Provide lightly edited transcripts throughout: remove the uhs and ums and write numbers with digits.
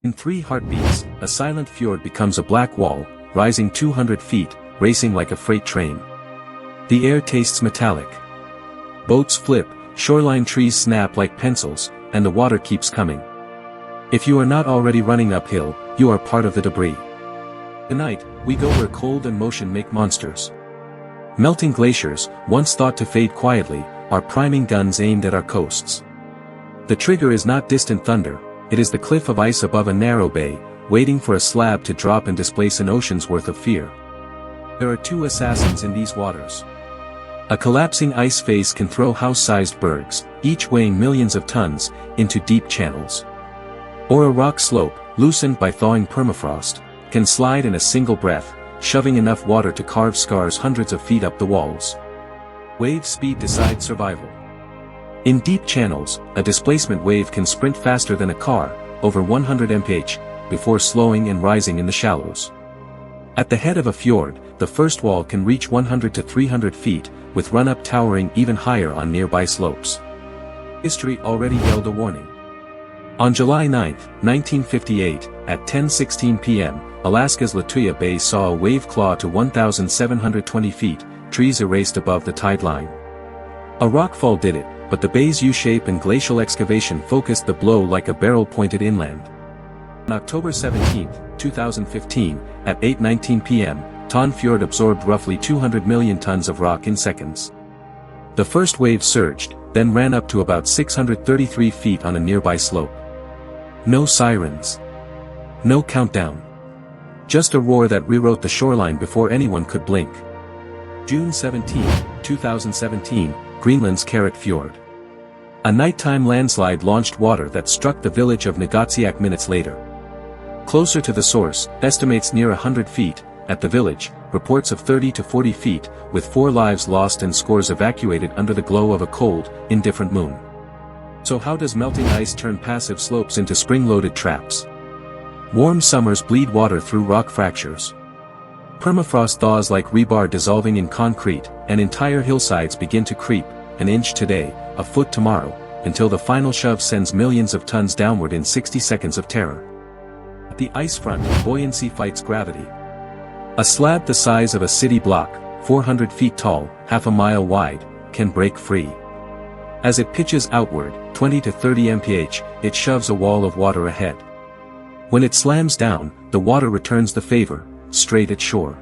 In 3 heartbeats, a silent fjord becomes a black wall, rising 200 feet, racing like a freight train. The air tastes metallic. Boats flip, shoreline trees snap like pencils, and the water keeps coming. If you are not already running uphill, you are part of the debris. Tonight, we go where cold and motion make monsters. Melting glaciers, once thought to fade quietly, are priming guns aimed at our coasts. The trigger is not distant thunder, it is the cliff of ice above a narrow bay, waiting for a slab to drop and displace an ocean's worth of fear. There are 2 assassins in these waters. A collapsing ice face can throw house-sized bergs, each weighing millions of tons, into deep channels. Or a rock slope, loosened by thawing permafrost, can slide in a single breath, shoving enough water to carve scars hundreds of feet up the walls. Wave speed decides survival. In deep channels, a displacement wave can sprint faster than a car, over 100 mph, before slowing and rising in the shallows. At the head of a fjord, the first wall can reach 100 to 300 feet, with run-up towering even higher on nearby slopes. History already yelled a warning. On July 9, 1958, at 10:16 p.m., Alaska's Lituya Bay saw a wave claw to 1,720 feet, trees erased above the tide line. A rockfall did it, but the bay's U-shape and glacial excavation focused the blow like a barrel pointed inland. On October 17, 2015, at 8:19 p.m., Ton Fjord absorbed roughly 200 million tons of rock in seconds. The first wave surged, then ran up to about 633 feet on a nearby slope. No sirens. No countdown. Just a roar that rewrote the shoreline before anyone could blink. June 17, 2017, Greenland's Carrot Fjord. A nighttime landslide launched water that struck the village of Nagotsiak minutes later. Closer to the source, estimates near 100 feet, at the village, reports of 30 to 40 feet, with 4 lives lost and scores evacuated under the glow of a cold, indifferent moon. So how does melting ice turn passive slopes into spring-loaded traps? Warm summers bleed water through rock fractures. Permafrost thaws like rebar dissolving in concrete, and entire hillsides begin to creep, an inch today, a foot tomorrow, until the final shove sends millions of tons downward in 60 seconds of terror. At the ice front, buoyancy fights gravity. A slab the size of a city block, 400 feet tall, half a mile wide, can break free. As it pitches outward, 20 to 30 mph, it shoves a wall of water ahead. When it slams down, the water returns the favor, straight at shore.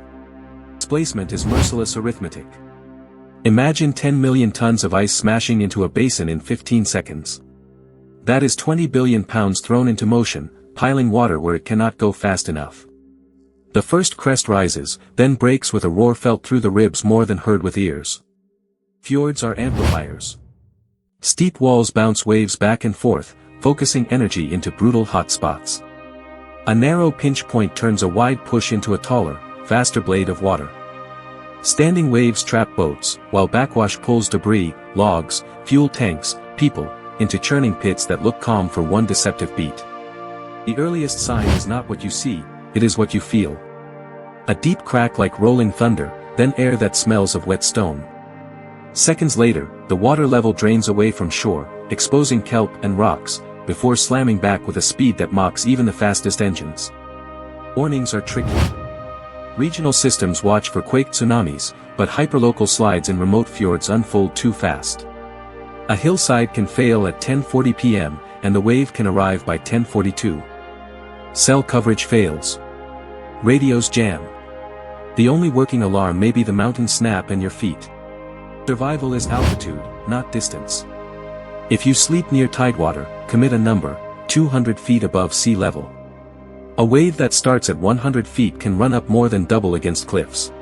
Displacement is merciless arithmetic. Imagine 10 million tons of ice smashing into a basin in 15 seconds. That is 20 billion pounds thrown into motion, piling water where it cannot go fast enough. The first crest rises, then breaks with a roar felt through the ribs more than heard with ears. Fjords are amplifiers. Steep walls bounce waves back and forth, focusing energy into brutal hot spots. A narrow pinch point turns a wide push into a taller, faster blade of water. Standing waves trap boats, while backwash pulls debris, logs, fuel tanks, people, into churning pits that look calm for one deceptive beat. The earliest sign is not what you see, it is what you feel. A deep crack like rolling thunder, then air that smells of wet stone. Seconds later, the water level drains away from shore, exposing kelp and rocks, before slamming back with a speed that mocks even the fastest engines. Warnings are tricky. Regional systems watch for quake tsunamis, but hyperlocal slides in remote fjords unfold too fast. A hillside can fail at 10:40 p.m., and the wave can arrive by 10:42. Cell coverage fails. Radios jam. The only working alarm may be the mountain snap and your feet. Survival is altitude, not distance. If you sleep near tidewater, commit a number, 200 feet above sea level. A wave that starts at 100 feet can run up more than double against cliffs.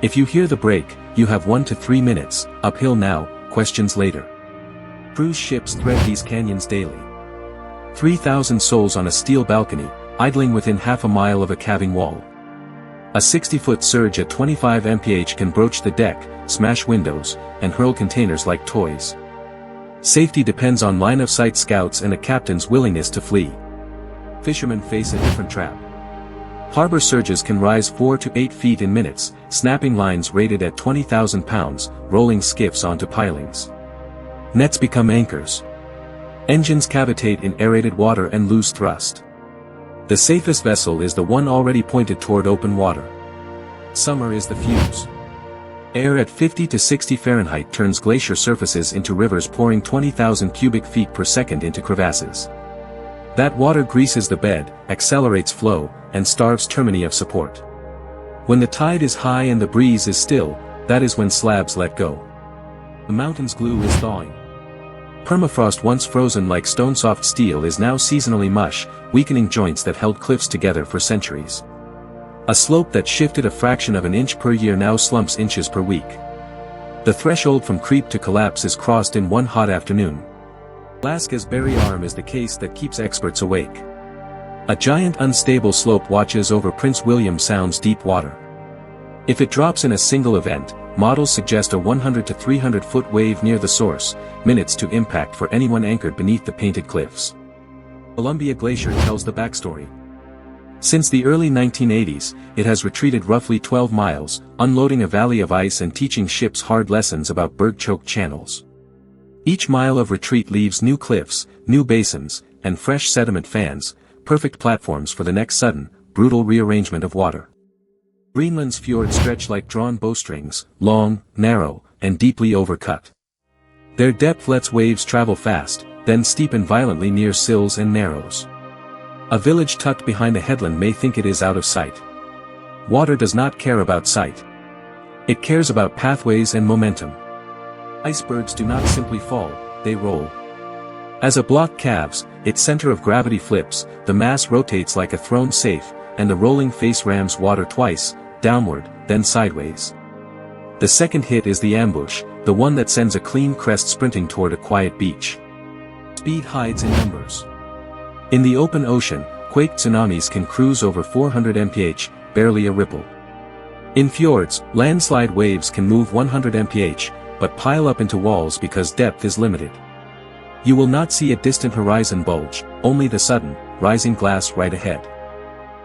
If you hear the break, you have 1 to 3 minutes, uphill now, questions later. Cruise ships thread these canyons daily. 3,000 souls on a steel balcony, idling within half a mile of a calving wall. A 60-foot surge at 25 mph can broach the deck, smash windows, and hurl containers like toys. Safety depends on line-of-sight scouts and a captain's willingness to flee. Fishermen face a different trap. Harbor surges can rise 4 to 8 feet in minutes, snapping lines rated at 20,000 pounds, rolling skiffs onto pilings. Nets become anchors. Engines cavitate in aerated water and lose thrust. The safest vessel is the one already pointed toward open water. Summer is the fuse. Air at 50 to 60 Fahrenheit turns glacier surfaces into rivers, pouring 20,000 cubic feet per second into crevasses. That water greases the bed, accelerates flow, and starves termini of support. When the tide is high and the breeze is still, that is when slabs let go. The mountain's glue is thawing. Permafrost, once frozen like stone-soft steel, is now seasonally mush, weakening joints that held cliffs together for centuries. A slope that shifted a fraction of an inch per year now slumps inches per week. The threshold from creep to collapse is crossed in one hot afternoon. Alaska's Berry Arm is the case that keeps experts awake. A giant unstable slope watches over Prince William Sound's deep water. If it drops in a single event, models suggest a 100 to 300-foot wave near the source, minutes to impact for anyone anchored beneath the painted cliffs. Columbia Glacier tells the backstory. Since the early 1980s, it has retreated roughly 12 miles, unloading a valley of ice and teaching ships hard lessons about berg-choked channels. Each mile of retreat leaves new cliffs, new basins, and fresh sediment fans, perfect platforms for the next sudden, brutal rearrangement of water. Greenland's fjords stretch like drawn bowstrings, long, narrow, and deeply overcut. Their depth lets waves travel fast, then steepen violently near sills and narrows. A village tucked behind a headland may think it is out of sight. Water does not care about sight. It cares about pathways and momentum. Icebergs do not simply fall, they roll. As a block calves, its center of gravity flips, the mass rotates like a thrown safe, and the rolling face rams water twice, downward, then sideways. The second hit is the ambush, the one that sends a clean crest sprinting toward a quiet beach. Speed hides in numbers. In the open ocean, quake tsunamis can cruise over 400 mph, barely a ripple. In fjords, landslide waves can move 100 mph, but pile up into walls because depth is limited. You will not see a distant horizon bulge, only the sudden, rising glass right ahead.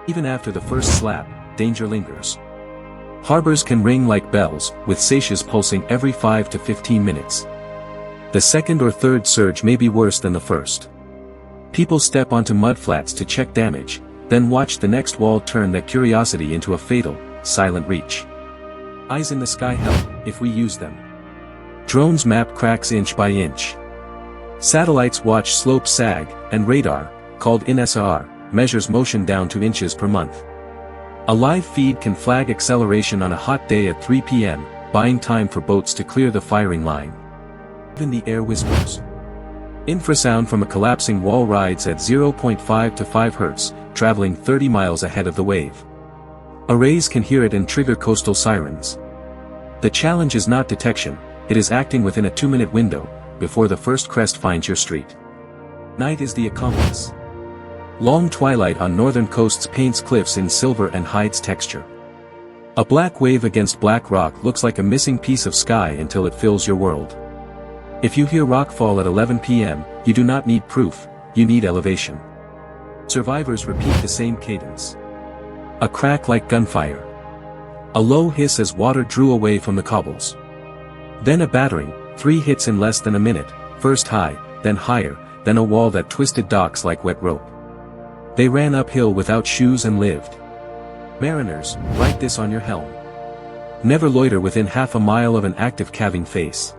Even after the first slap, danger lingers. Harbors can ring like bells, with seiches pulsing every 5 to 15 minutes. The second or third surge may be worse than the first. People step onto mudflats to check damage, then watch the next wall turn that curiosity into a fatal, silent reach. Eyes in the sky help, if we use them. Drones map cracks inch by inch. Satellites watch slopes sag, and radar, called INSAR, measures motion down to inches per month. A live feed can flag acceleration on a hot day at 3 p.m., buying time for boats to clear the firing line. Even the air whispers. Infrasound from a collapsing wall rides at 0.5 to 5 Hz, traveling 30 miles ahead of the wave. Arrays can hear it and trigger coastal sirens. The challenge is not detection, it is acting within a 2-minute window, before the first crest finds your street. Night is the accomplice. Long twilight on northern coasts paints cliffs in silver and hides texture. A black wave against black rock looks like a missing piece of sky until it fills your world. If you hear rockfall at 11 p.m., you do not need proof, you need elevation. Survivors repeat the same cadence. A crack like gunfire. A low hiss as water drew away from the cobbles. Then a battering, 3 hits in less than a minute, first high, then higher, then a wall that twisted docks like wet rope. They ran uphill without shoes and lived. Mariners, write this on your helm. Never loiter within half a mile of an active calving face.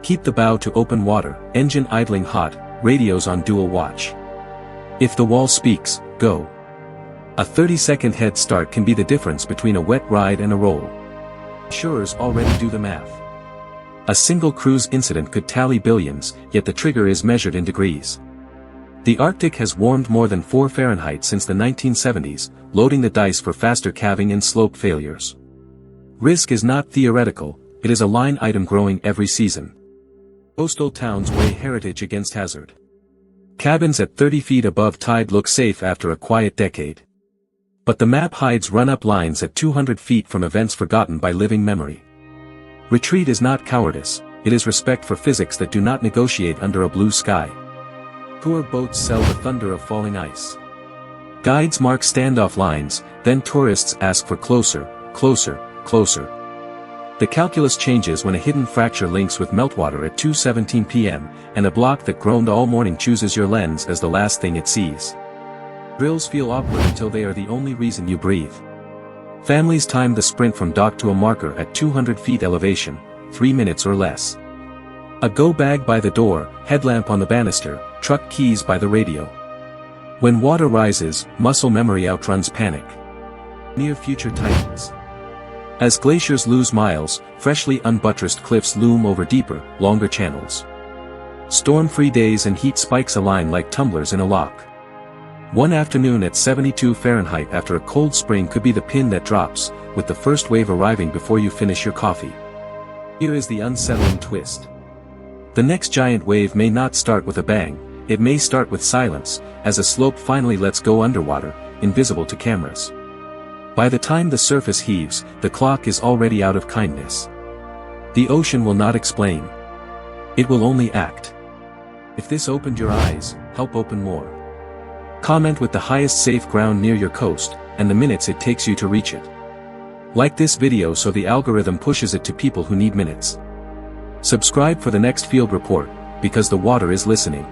Keep the bow to open water, engine idling hot, radios on dual watch. If the wall speaks, go. A 30-second head start can be the difference between a wet ride and a roll. Insurers already do the math. A single cruise incident could tally billions, yet the trigger is measured in degrees. The Arctic has warmed more than 4 Fahrenheit since the 1970s, loading the dice for faster calving and slope failures. Risk is not theoretical, it is a line item growing every season. Coastal towns weigh heritage against hazard. Cabins at 30 feet above tide look safe after a quiet decade. But the map hides run-up lines at 200 feet from events forgotten by living memory. Retreat is not cowardice, it is respect for physics that do not negotiate under a blue sky. Tour boats sell the thunder of falling ice. Guides mark standoff lines, then tourists ask for closer, closer, closer. The calculus changes when a hidden fracture links with meltwater at 2:17 p.m., and a block that groaned all morning chooses your lens as the last thing it sees. Drills feel awkward until they are the only reason you breathe. Families time the sprint from dock to a marker at 200 feet elevation, 3 minutes or less. A go bag by the door, headlamp on the banister, truck keys by the radio. When water rises, muscle memory outruns panic. Near future tightens. As glaciers lose miles, freshly unbuttressed cliffs loom over deeper, longer channels. Storm-free days and heat spikes align like tumblers in a lock. One afternoon at 72 Fahrenheit after a cold spring could be the pin that drops, with the first wave arriving before you finish your coffee. Here is the unsettling twist. The next giant wave may not start with a bang, it may start with silence, as a slope finally lets go underwater, invisible to cameras. By the time the surface heaves, the clock is already out of kindness. The ocean will not explain. It will only act. If this opened your eyes, help open more. Comment with the highest safe ground near your coast, and the minutes it takes you to reach it. Like this video so the algorithm pushes it to people who need minutes. Subscribe for the next field report, because the water is listening.